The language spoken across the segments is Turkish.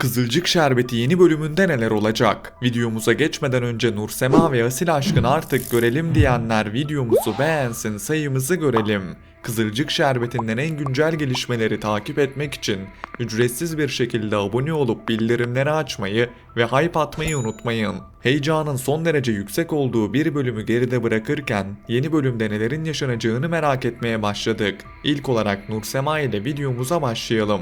Kızılcık Şerbeti yeni bölümünde neler olacak? Videomuza geçmeden önce Nursema ve Asil aşkını artık görelim diyenler videomuzu beğensin, sayımızı görelim. Kızılcık Şerbeti'nden en güncel gelişmeleri takip etmek için ücretsiz bir şekilde abone olup bildirimleri açmayı ve hype atmayı unutmayın. Heyecanın son derece yüksek olduğu bir bölümü geride bırakırken yeni bölümde nelerin yaşanacağını merak etmeye başladık. İlk olarak Nursema ile videomuza başlayalım.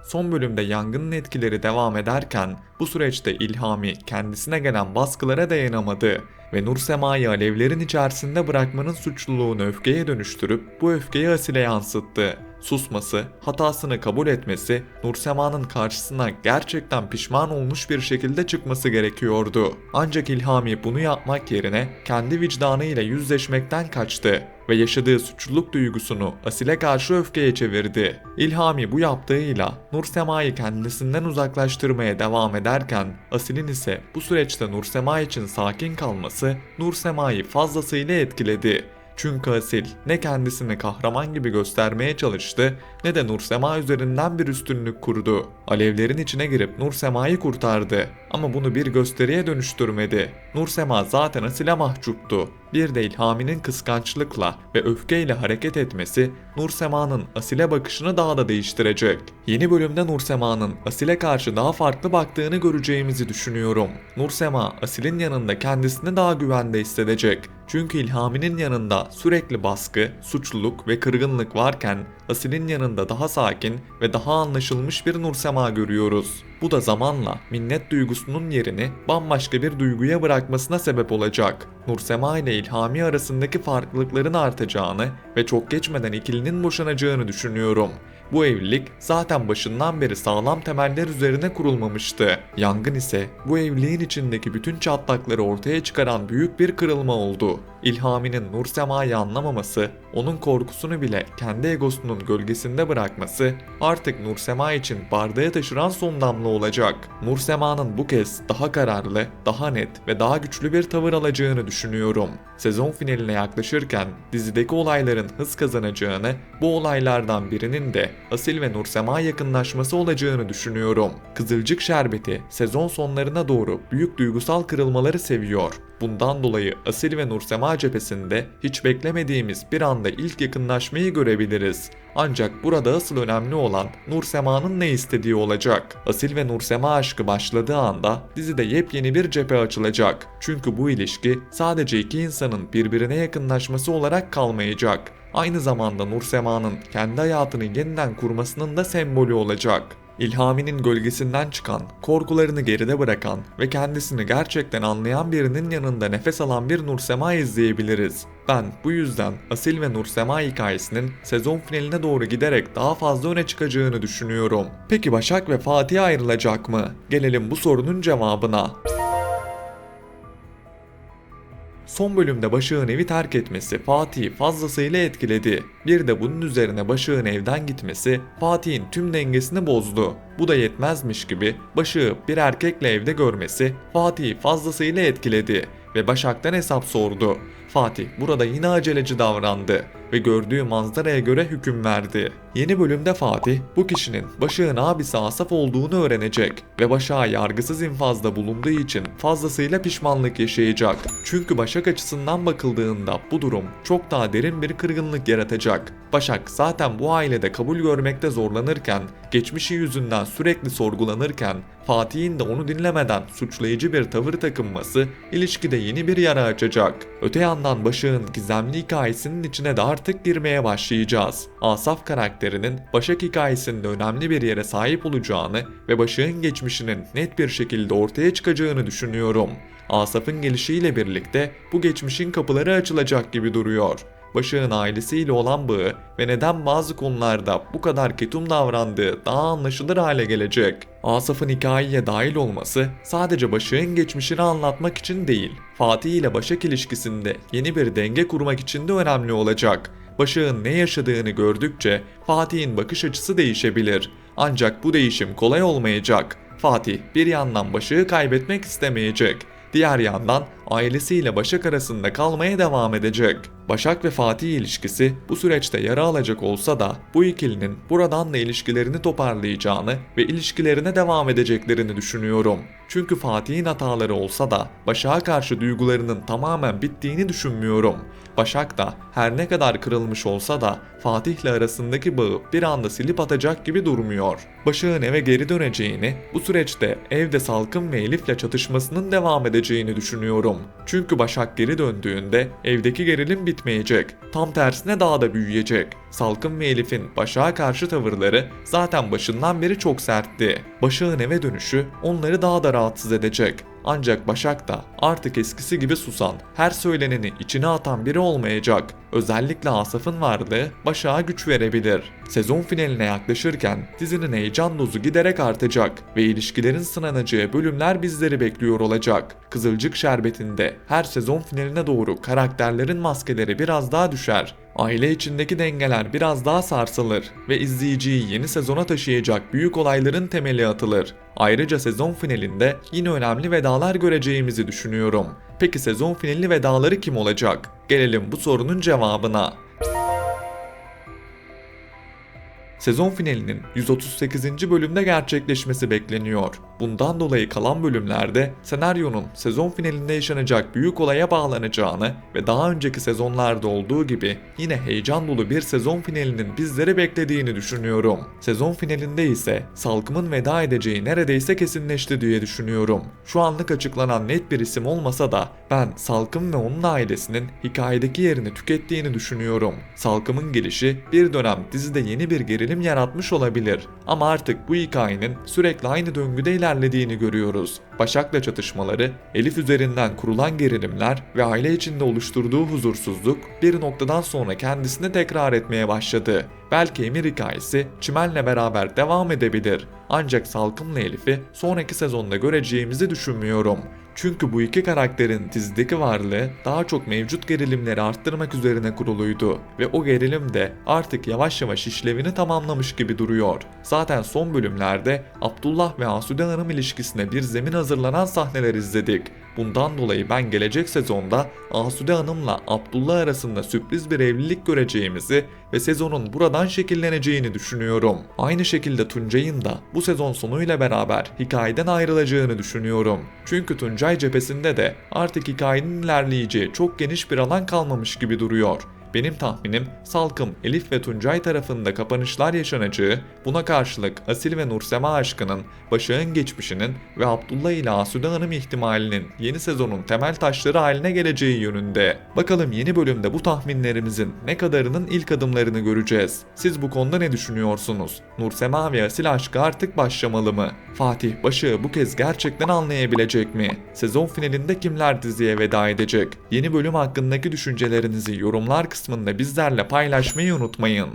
Son bölümde yangının etkileri devam ederken bu süreçte İlhami kendisine gelen baskılara dayanamadı ve Nursema'yı alevlerin içerisinde bırakmanın suçluluğunu öfkeye dönüştürüp bu öfkeyi Asil'e yansıttı. Susması, hatasını kabul etmesi, Nursema'nın karşısına gerçekten pişman olmuş bir şekilde çıkması gerekiyordu. Ancak İlhami bunu yapmak yerine kendi vicdanıyla yüzleşmekten kaçtı ve yaşadığı suçluluk duygusunu Asil'e karşı öfkeye çevirdi. İlhami bu yaptığıyla Nursema'yı kendisinden uzaklaştırmaya devam ederken Asil'in ise bu süreçte Nursema için sakin kalması Nursema'yı fazlasıyla etkiledi. Çünkü Asil ne kendisini kahraman gibi göstermeye çalıştı ne de Nursema üzerinden bir üstünlük kurdu. Alevlerin içine girip Nursema'yı kurtardı ama bunu bir gösteriye dönüştürmedi. Nursema zaten Asil'e mahcuptu. Bir de İlhami'nin kıskançlıkla ve öfkeyle hareket etmesi Nursema'nın Asil'e bakışını daha da değiştirecek. Yeni bölümde Nursema'nın Asil'e karşı daha farklı baktığını göreceğimizi düşünüyorum. Nursema Asil'in yanında kendisini daha güvende hissedecek. Çünkü İlhami'nin yanında sürekli baskı, suçluluk ve kırgınlık varken Asil'in yanında daha sakin ve daha anlaşılmış bir Nursema görüyoruz. Bu da zamanla minnet duygusunun yerini bambaşka bir duyguya bırakmasına sebep olacak. Nursema ile İlhami arasındaki farklılıkların artacağını ve çok geçmeden ikilinin boşanacağını düşünüyorum. Bu evlilik zaten başından beri sağlam temeller üzerine kurulmamıştı. Yangın ise bu evliliğin içindeki bütün çatlakları ortaya çıkaran büyük bir kırılma oldu. İlhami'nin Nursema'yı anlamaması, onun korkusunu bile kendi egosunun gölgesinde bırakması artık Nursema için bardağı taşıran son damla olacak. Nursema'nın bu kez daha kararlı, daha net ve daha güçlü bir tavır alacağını düşünüyorum. Sezon finaline yaklaşırken dizideki olayların hız kazanacağını, bu olaylardan birinin de Asil ve Nursema yakınlaşması olacağını düşünüyorum. Kızılcık Şerbeti sezon sonlarına doğru büyük duygusal kırılmaları seviyor. Bundan dolayı Asil ve Nursema cephesinde hiç beklemediğimiz bir anda ilk yakınlaşmayı görebiliriz. Ancak burada asıl önemli olan Nursema'nın ne istediği olacak. Asil ve Nursema aşkı başladığı anda dizide yepyeni bir cephe açılacak. Çünkü bu ilişki sadece iki insanın birbirine yakınlaşması olarak kalmayacak. Aynı zamanda Nursema'nın kendi hayatını yeniden kurmasının da sembolü olacak. İlhami'nin gölgesinden çıkan, korkularını geride bırakan ve kendisini gerçekten anlayan birinin yanında nefes alan bir Nursema izleyebiliriz. Ben bu yüzden Asil ve Nursema hikayesinin sezon finaline doğru giderek daha fazla öne çıkacağını düşünüyorum. Peki Başak ve Fatih ayrılacak mı? Gelelim bu sorunun cevabına. Son bölümde Başak'ın evi terk etmesi Fatih'i fazlasıyla etkiledi. Bir de bunun üzerine Başak'ın evden gitmesi Fatih'in tüm dengesini bozdu. Bu da yetmezmiş gibi Başak'ı bir erkekle evde görmesi Fatih'i fazlasıyla etkiledi ve Başak'tan hesap sordu. Fatih burada yine aceleci davrandı ve gördüğü manzaraya göre hüküm verdi. Yeni bölümde Fatih bu kişinin Başak'ın abisi Asaf olduğunu öğrenecek ve Başak'a yargısız infazda bulunduğu için fazlasıyla pişmanlık yaşayacak. Çünkü Başak açısından bakıldığında bu durum çok daha derin bir kırgınlık yaratacak. Başak zaten bu ailede kabul görmekte zorlanırken, geçmişi yüzünden sürekli sorgulanırken Fatih'in de onu dinlemeden suçlayıcı bir tavır takınması ilişkide yeni bir yara açacak. Öte yandan Başak'ın gizemli hikayesinin içine de artık girmeye başlayacağız. Asaf karakterinin Başak hikayesinde önemli bir yere sahip olacağını ve Başak'ın geçmişinin net bir şekilde ortaya çıkacağını düşünüyorum. Asaf'ın gelişiyle birlikte bu geçmişin kapıları açılacak gibi duruyor. Başak'ın ailesiyle olan bağı ve neden bazı konularda bu kadar ketum davrandığı daha anlaşılır hale gelecek. Asaf'ın hikayeye dahil olması sadece Başak'ın geçmişini anlatmak için değil, Fatih ile Başak ilişkisinde yeni bir denge kurmak için de önemli olacak. Başak'ın ne yaşadığını gördükçe Fatih'in bakış açısı değişebilir. Ancak bu değişim kolay olmayacak. Fatih bir yandan Başak'ı kaybetmek istemeyecek. Diğer yandan ailesiyle Başak arasında kalmaya devam edecek. Başak ve Fatih ilişkisi bu süreçte yara alacak olsa da bu ikilinin buradan da ilişkilerini toparlayacağını ve ilişkilerine devam edeceklerini düşünüyorum. Çünkü Fatih'in hataları olsa da Başak'a karşı duygularının tamamen bittiğini düşünmüyorum. Başak da her ne kadar kırılmış olsa da Fatih'le arasındaki bağı bir anda silip atacak gibi durmuyor. Başak'ın eve geri döneceğini, bu süreçte evde Salkım ve Elif'le çatışmasının devam edeceğini düşünüyorum. Çünkü Başak geri döndüğünde evdeki gerilim bitmeyecek. Tam tersine daha da büyüyecek. Salkım ve Elif'in Başak'a karşı tavırları zaten başından beri çok sertti. Başak'ın eve dönüşü onları daha da rahatsız edecek. Ancak Başak da artık eskisi gibi susan, her söyleneni içine atan biri olmayacak. Özellikle Asaf'ın varlığı Başak'a güç verebilir. Sezon finaline yaklaşırken dizinin heyecan dozu giderek artacak ve ilişkilerin sınanacağı bölümler bizleri bekliyor olacak. Kızılcık Şerbeti'nde her sezon finaline doğru karakterlerin maskeleri biraz daha düşer. Aile içindeki dengeler biraz daha sarsılır ve izleyiciyi yeni sezona taşıyacak büyük olayların temeli atılır. Ayrıca sezon finalinde yine önemli vedalar göreceğimizi düşünüyorum. Peki sezon finali vedaları kim olacak? Gelelim bu sorunun cevabına. Sezon finalinin 138. bölümde gerçekleşmesi bekleniyor. Bundan dolayı kalan bölümlerde senaryonun sezon finalinde yaşanacak büyük olaya bağlanacağını ve daha önceki sezonlarda olduğu gibi yine heyecan dolu bir sezon finalinin bizleri beklediğini düşünüyorum. Sezon finalinde ise Salkım'ın veda edeceği neredeyse kesinleşti diye düşünüyorum. Şu anlık açıklanan net bir isim olmasa da ben Salkım ve onun ailesinin hikayedeki yerini tükettiğini düşünüyorum. Salkım'ın gelişi bir dönem dizide yeni bir gerilim yaratmış olabilir ama artık bu hikayenin sürekli aynı döngüde ilerlediğini görüyoruz. Başak'la çatışmaları, Elif üzerinden kurulan gerilimler ve aile içinde oluşturduğu huzursuzluk bir noktadan sonra kendisini tekrar etmeye başladı. Belki Emir hikayesi Çimen'le beraber devam edebilir. Ancak Salkım'la Elif'i sonraki sezonda göreceğimizi düşünmüyorum. Çünkü bu iki karakterin dizideki varlığı daha çok mevcut gerilimleri arttırmak üzerine kuruluydu ve o gerilim de artık yavaş yavaş işlevini tamamlamış gibi duruyor. Zaten son bölümlerde Abdullah ve Asude Hanım ilişkisine bir zemin hazırlanan sahneler izledik. Bundan dolayı ben gelecek sezonda Asude Hanım'la Abdullah arasında sürpriz bir evlilik göreceğimizi ve sezonun buradan şekilleneceğini düşünüyorum. Aynı şekilde Tuncay'ın da bu sezon sonuyla beraber hikayeden ayrılacağını düşünüyorum. Çünkü Tuncay cephesinde de artık hikayenin ilerleyeceği çok geniş bir alan kalmamış gibi duruyor. Benim tahminim Salkım, Elif ve Tuncay tarafında kapanışlar yaşanacağı, buna karşılık Asil ve Nursema aşkının, Başak'ın geçmişinin ve Abdullah ile Asude Hanım ihtimalinin yeni sezonun temel taşları haline geleceği yönünde. Bakalım yeni bölümde bu tahminlerimizin ne kadarının ilk adımlarını göreceğiz. Siz bu konuda ne düşünüyorsunuz? Nursema ve Asil aşkı artık başlamalı mı? Fatih Başak'ı bu kez gerçekten anlayabilecek mi? Sezon finalinde kimler diziye veda edecek? Yeni bölüm hakkındaki düşüncelerinizi yorumlar kısmında bizlerle paylaşmayı unutmayın.